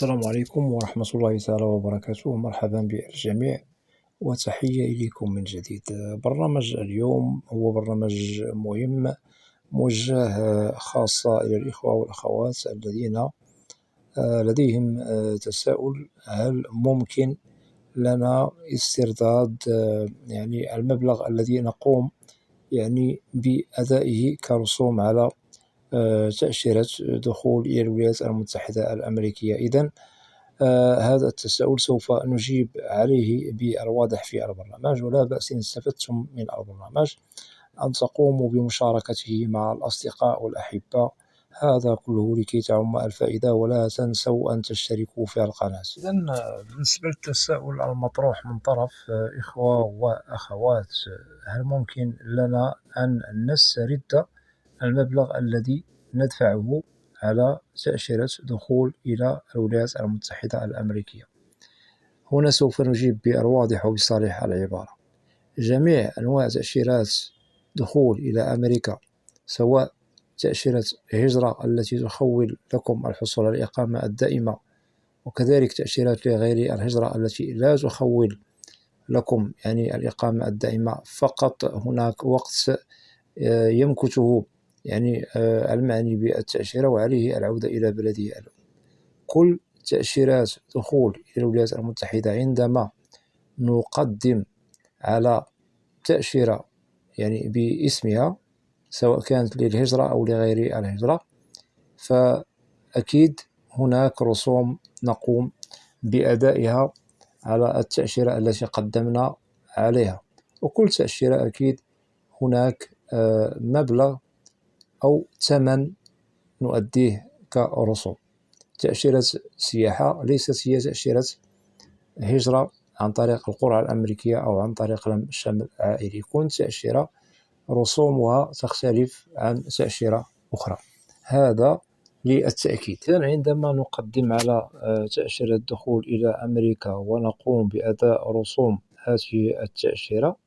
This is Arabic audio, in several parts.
السلام عليكم ورحمة الله تعالى وبركاته. مرحبا بالجميع وتحية إليكم من جديد. برنامج اليوم هو برنامج مهم موجه خاصة إلى الإخوة والأخوات الذين لديهم تساؤل: هل ممكن لنا استرداد يعني المبلغ الذي نقوم يعني بأدائه كرسوم على تأشيرة دخول إلى الولايات المتحدة الأمريكية؟ إذن هذا التساؤل سوف نجيب عليه بالواضح في البرنامج، ولا بأس إن استفدتم من البرنامج أن تقوموا بمشاركته مع الأصدقاء والأحبة، هذا كله لكي تعم الفائدة، ولا تنسوا أن تشتركوا في القناة. إذن بالنسبة للتساؤل المطروح من طرف إخوة وأخوات: هل ممكن لنا أن نسترد المبلغ الذي ندفعه على تأشيرة دخول إلى الولايات المتحدة الأمريكية؟ هنا سوف نجيب بالواضح وبصريح العبارة: جميع أنواع تأشيرات دخول إلى أمريكا، سواء تأشيرة هجرة التي تخول لكم الحصول على الإقامة الدائمة، وكذلك تأشيرات لغير الهجرة التي لا تخول لكم يعني الإقامة الدائمة، فقط هناك وقت يمكثه يعني المعني بالتأشيرة وعليه العودة إلى بلده الأم. كل تأشيرات دخول إلى الولايات المتحدة عندما نقدم على تأشيرة يعني باسمها، سواء كانت للهجرة أو لغير الهجرة، فأكيد هناك رسوم نقوم بأدائها على التأشيرة التي قدمنا عليها. وكل تأشيرة أكيد هناك مبلغ أو ثمن نؤديه كرسوم. تأشيرة سياحة ليست هي تأشيرة هجرة عن طريق القرعة الأمريكية أو عن طريق الشمل العائلي. كل تأشيرة رسومها تختلف عن تأشيرة أخرى، هذا للتأكيد. إذن عندما نقدم على تأشيرة الدخول إلى أمريكا ونقوم بأداء رسوم هذه التأشيرة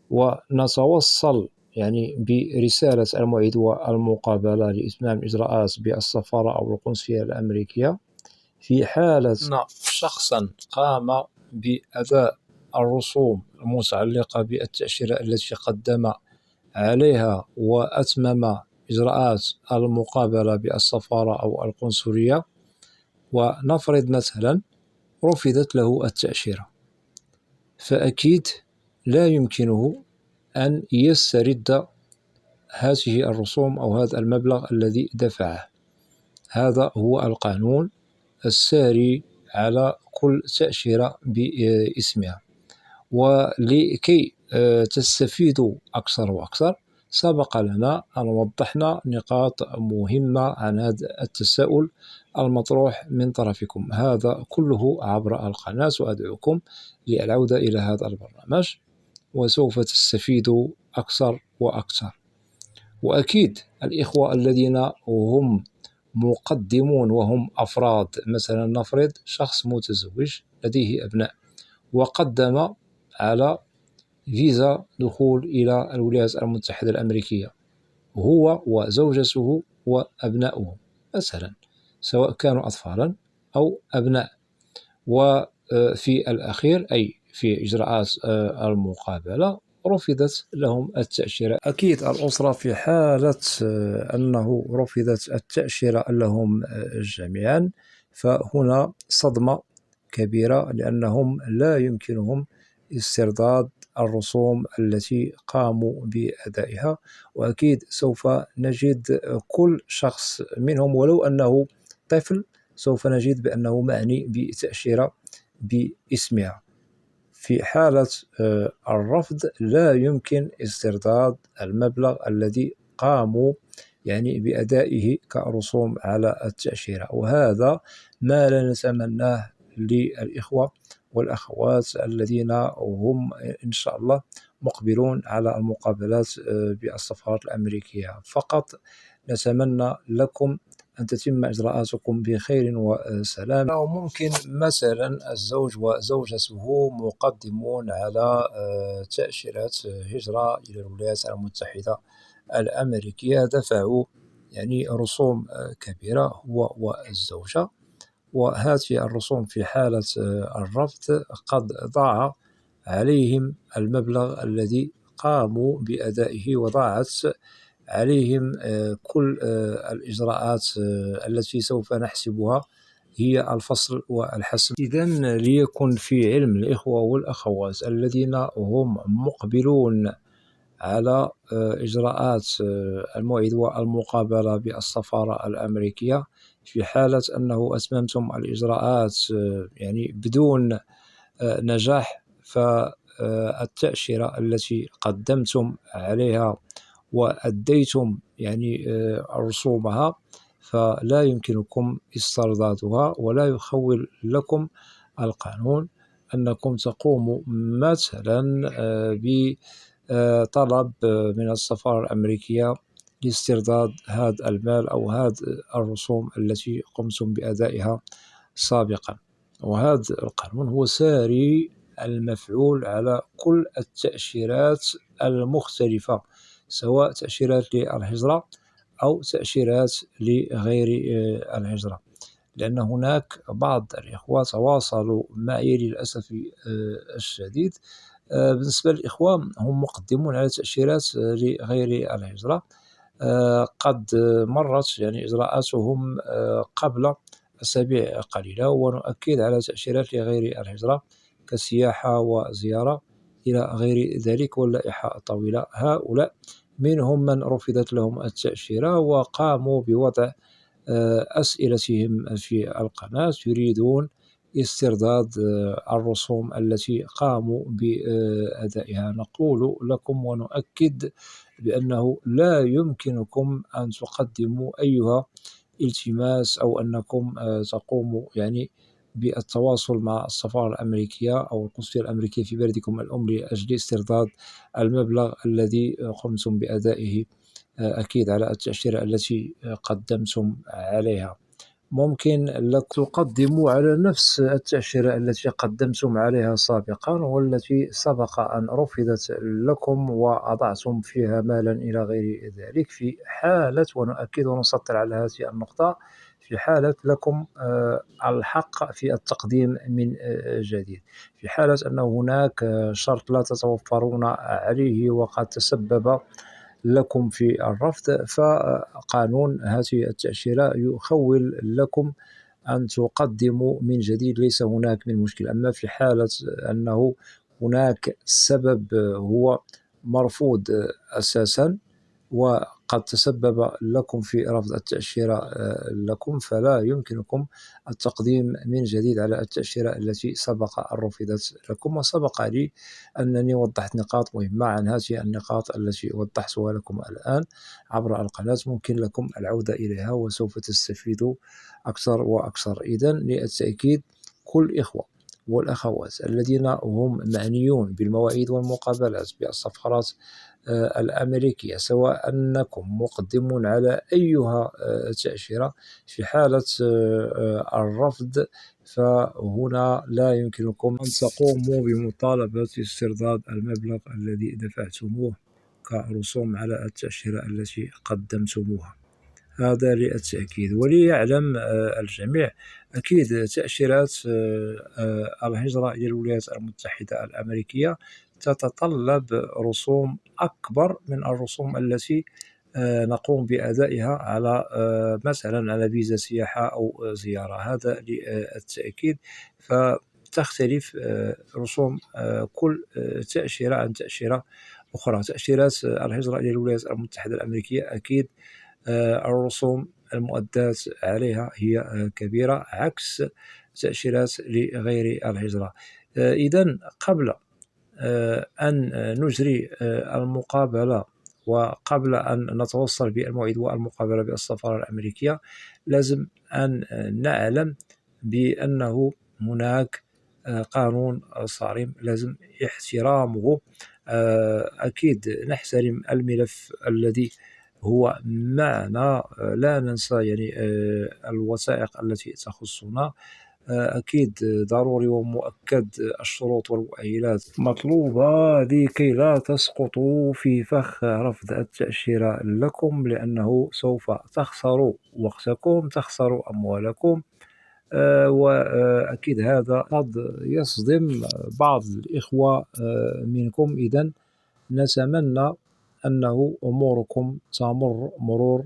ونتوصل يعني برسالة الموعد والمقابلة لإتمام الإجراءات بالسفارة أو القنصلية الأمريكية، في حالة أن شخصا قام بأداء الرسوم المتعلقة بالتأشيرة التي قدم عليها وأتمم إجراءات المقابلة بالسفارة أو القنصلية، ونفرض مثلا رفضت له التأشيرة، فأكيد لا يمكنه أن يسترد هذه الرسوم أو هذا المبلغ الذي دفعه. هذا هو القانون الساري على كل تأشيرة باسمها. ولكي تستفيدوا أكثر وأكثر، سبق لنا أن وضحنا نقاط مهمة عن هذا التساؤل المطروح من طرفكم، هذا كله عبر القناة، وأدعوكم للعودة إلى هذا البرنامج وسوف تستفيدوا أكثر وأكثر. وأكيد الإخوة الذين هم مقدمون وهم أفراد، مثلا نفرض شخص متزوج لديه أبناء وقدم على فيزا دخول إلى الولايات المتحدة الأمريكية، هو وزوجته وأبناؤه مثلا، سواء كانوا أطفالا أو أبناء، وفي الأخير أي في إجراءات المقابلة رفضت لهم التأشيرة. أكيد الأسرة في حالة أنه رفضت التأشيرة لهم جميعا، فهنا صدمة كبيرة، لأنهم لا يمكنهم استرداد الرسوم التي قاموا بأدائها. وأكيد سوف نجد كل شخص منهم ولو أنه طفل سوف نجد بأنه معني بتأشيرة باسمها. في حالة الرفض لا يمكن استرداد المبلغ الذي قاموا يعني بأدائه كرسوم على التأشيرة، وهذا ما لا نتمناه للإخوة والأخوات الذين هم إن شاء الله مقبلون على المقابلات بالسفارة الأمريكية. فقط نتمنى لكم أن تتم إجراءاتكم بخير وسلام. أو ممكن مثلا الزوج وزوجته مقدمون على تأشيرات هجرة إلى الولايات المتحدة الأمريكية، دفعوا يعني رسوم كبيرة هو والزوجة، وهذه الرسوم في حالة الرفض قد ضاع عليهم المبلغ الذي قاموا بأدائه، وضاعت عليهم كل الإجراءات التي سوف نحسبها هي الفصل والحسم. إذن ليكن في علم الإخوة والأخوات الذين هم مقبلون على إجراءات الموعد والمقابلة بالسفارة الأمريكية، في حالة أنه أتممتم الإجراءات يعني بدون نجاح، فالتأشيرة التي قدمتم عليها وأديتم يعني رسومها فلا يمكنكم استردادها، ولا يخول لكم القانون أنكم تقوموا مثلا بطلب من السفارة الأمريكية لاسترداد هذا المال أو هذه الرسوم التي قمتم بأدائها سابقا. وهذا القانون هو ساري المفعول على كل التأشيرات المختلفة، سواء تأشيرات للهجرة أو تأشيرات لغير الهجرة، لأن هناك بعض الإخوة تواصلوا معي للأسف الشديد. بالنسبة للإخوة هم مقدمون على تأشيرات لغير الهجرة، قد مرت يعني إجراءاتهم قبل أسابيع قليلة، ونؤكد على تأشيرات لغير الهجرة كسياحة وزيارة إلى غير ذلك، واللائحة طويلة. هؤلاء منهم من رفضت لهم التأشيرة وقاموا بوضع أسئلتهم في القناة، يريدون استرداد الرسوم التي قاموا بأدائها. نقول لكم ونؤكد بأنه لا يمكنكم أن تقدموا أيها التماس أو أنكم تقوموا يعني بالتواصل مع السفارة الأمريكية أو القنصلية الأمريكية في بلدكم الأم لأجل استرداد المبلغ الذي قمتم بأدائه أكيد على التأشيرة التي قدمتم عليها. ممكن لك تقدموا على نفس التأشيرة التي قدمتم عليها سابقا والتي سبق أن رفضت لكم وأضعتم فيها مالا إلى غير ذلك، في حالة، ونؤكد ونسطر على هذه النقطة، في حالة لكم الحق في التقديم من جديد. في حالة أن هناك شرط لا تتوفرون عليه وقد تسبب لكم في الرفض، فقانون هذه التأشيرة يخول لكم أن تقدموا من جديد، ليس هناك من مشكلة. أما في حالة أنه هناك سبب هو مرفوض أساسا وقد تسبب لكم في رفض التأشيرة لكم، فلا يمكنكم التقديم من جديد على التأشيرة التي سبق أن رفضت لكم. وسبق لي أنني وضحت نقاط مهمة عن هذه النقاط التي وضحتها لكم الآن عبر القناة، ممكن لكم العودة إليها وسوف تستفيدوا أكثر وأكثر. إذن للتأكيد، كل إخوة والأخوات الذين هم معنيون بالمواعيد والمقابلات بالسفارات الأمريكية، سواء أنكم مقدمون على أيها تأشيرة، في حالة الرفض فهنا لا يمكنكم أن تقوموا بمطالبة استرداد المبلغ الذي دفعتموه كرسوم على التأشيرة التي قدمتموها. هذا للتأكيد. وليعلم الجميع، أكيد تأشيرات الهجرة إلى الولايات المتحدة الأمريكية تتطلب رسوم أكبر من الرسوم التي نقوم بأدائها على مثلا على فيزا سياحة أو زيارة. هذا للتأكيد. فتختلف رسوم كل تأشيرة عن تأشيرة أخرى. تأشيرات الهجرة إلى الولايات المتحدة الأمريكية أكيد الرسوم المؤداة عليها هي كبيرة عكس تأشيرات لغير الهجرة. إذن قبل أن نجري المقابلة وقبل أن نتوصل بالموعد والمقابلة بالسفارة الأمريكية، لازم أن نعلم بأنه هناك قانون صارم لازم احترامه. أكيد نحترم الملف الذي هو معنا، لا ننسى يعني الوثائق التي تخصنا. أكيد ضروري ومؤكد الشروط والمؤهلات مطلوبة لكي لا تسقطوا في فخ رفض التأشيرة لكم، لأنه سوف تخسروا وقتكم، تخسروا أموالكم، وأكيد هذا قد يصدم بعض الإخوة منكم. إذا نتمنى أنه أموركم تمر مرور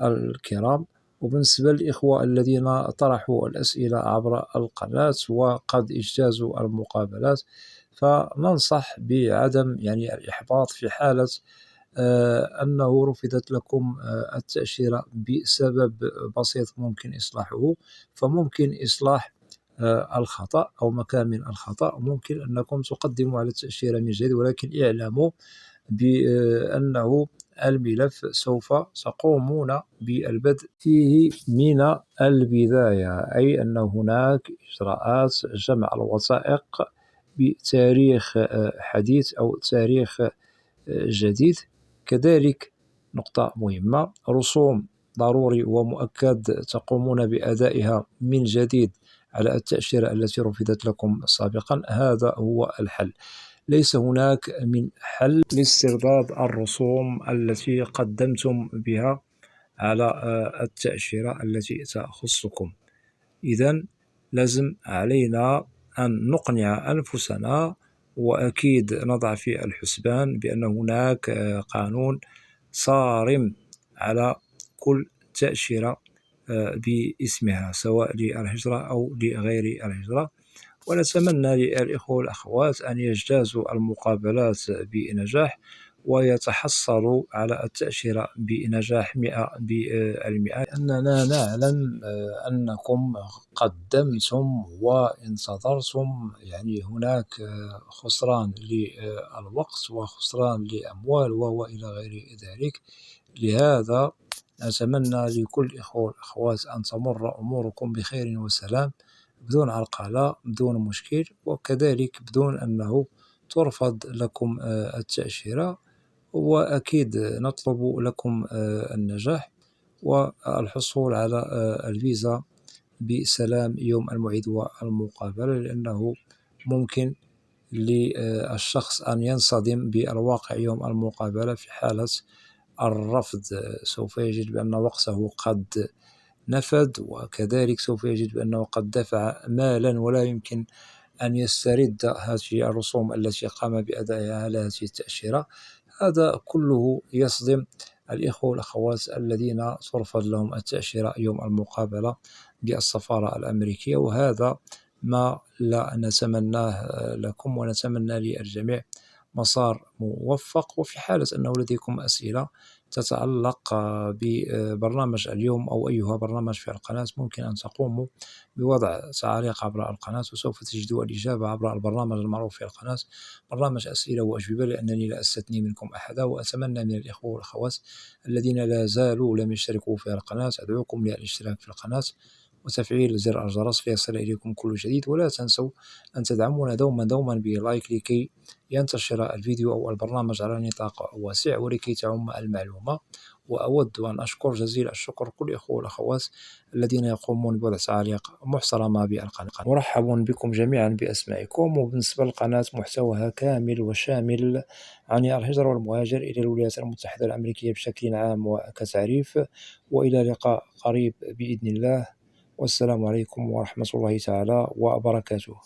الكرام. وبالنسبة للإخوة الذين طرحوا الأسئلة عبر القناة وقد اجتازوا المقابلات، فننصح بعدم الإحباط في حالة أنه رفضت لكم التأشيرة بسبب بسيط ممكن إصلاحه. فممكن إصلاح الخطأ أو مكان من الخطأ، ممكن أنكم تقدموا على التأشيرة من جديد، ولكن اعلموا بأنه الملف سوف تقومون بالبدء فيه من البداية، أي أن هناك إجراءات جمع الوثائق بتاريخ حديث أو تاريخ جديد. كذلك نقطة مهمة، رسوم ضروري ومؤكد تقومون بأدائها من جديد على التأشيرة التي رفضت لكم سابقا. هذا هو الحل. ليس هناك من حل لاسترداد الرسوم التي قدمتم بها على التأشيرة التي تخصكم. إذا لازم علينا أن نقنع أنفسنا، وأكيد نضع في الحسبان بأن هناك قانون صارم على كل تأشيرة باسمها، سواء للهجرة أو لغير الهجرة. ونتمنى للإخوة والأخوات أن يجتازوا المقابلات بنجاح ويتحصلوا على التأشيرة بنجاح 100%. أننا نعلم أنكم قدمتم وانتظرتم، هناك خسران للوقت وخسران لأموال وإلى غير ذلك. لهذا أتمنى لكل الإخوة والأخوات أن تمر أموركم بخير وسلام، بدون عرقلة، بدون مشكل، وكذلك بدون أنه ترفض لكم التأشيرة. وأكيد نطلب لكم النجاح والحصول على الفيزا بسلام يوم الموعد والمقابلة، لأنه ممكن للشخص أن ينصدم بالواقع يوم المقابلة. في حالة الرفض سوف يجد بأن وقته قد نفد، وكذلك سوف يجد بأنه قد دفع مالا ولا يمكن أن يسترد هذه الرسوم التي قام بأدائها على هذه التأشيرة. هذا كله يصدم الإخوة والأخوات الذين ترفض لهم التأشيرة يوم المقابلة بالسفارة الأمريكية، وهذا ما لا نتمناه لكم، ونتمنى للجميع مسار موفق. وفي حالة أنه لديكم أسئلة تتعلق ببرنامج اليوم أو أيها برنامج في القناة، ممكن أن تقوموا بوضع تعليق عبر القناة، وسوف تجدوا الإجابة عبر البرنامج المعروف في القناة، برنامج أسئلة وأجوبة، لأنني لا أستثني منكم أحدا. وأتمنى من الإخوة والأخوات الذين لا زالوا لم يشتركوا في القناة، أدعوكم للاشتراك في القناة وتفعيل زر الجرس ليصل إليكم كل جديد. ولا تنسوا أن تدعمونا دوما بلايك لكي ينتشر الفيديو أو البرنامج على نطاق واسع ولكي تعم المعلومة. وأود أن أشكر جزيل الشكر كل الإخوة والأخوات الذين يقومون بوضع تعاليق محترمة بالقناة. مرحب بكم جميعا بأسمائكم. وبالنسبة للقناة محتواها كامل وشامل عن الهجرة والمهاجر إلى الولايات المتحدة الأمريكية بشكل عام وكتعريف. وإلى لقاء قريب بإذن الله، والسلام عليكم ورحمة الله تعالى وبركاته.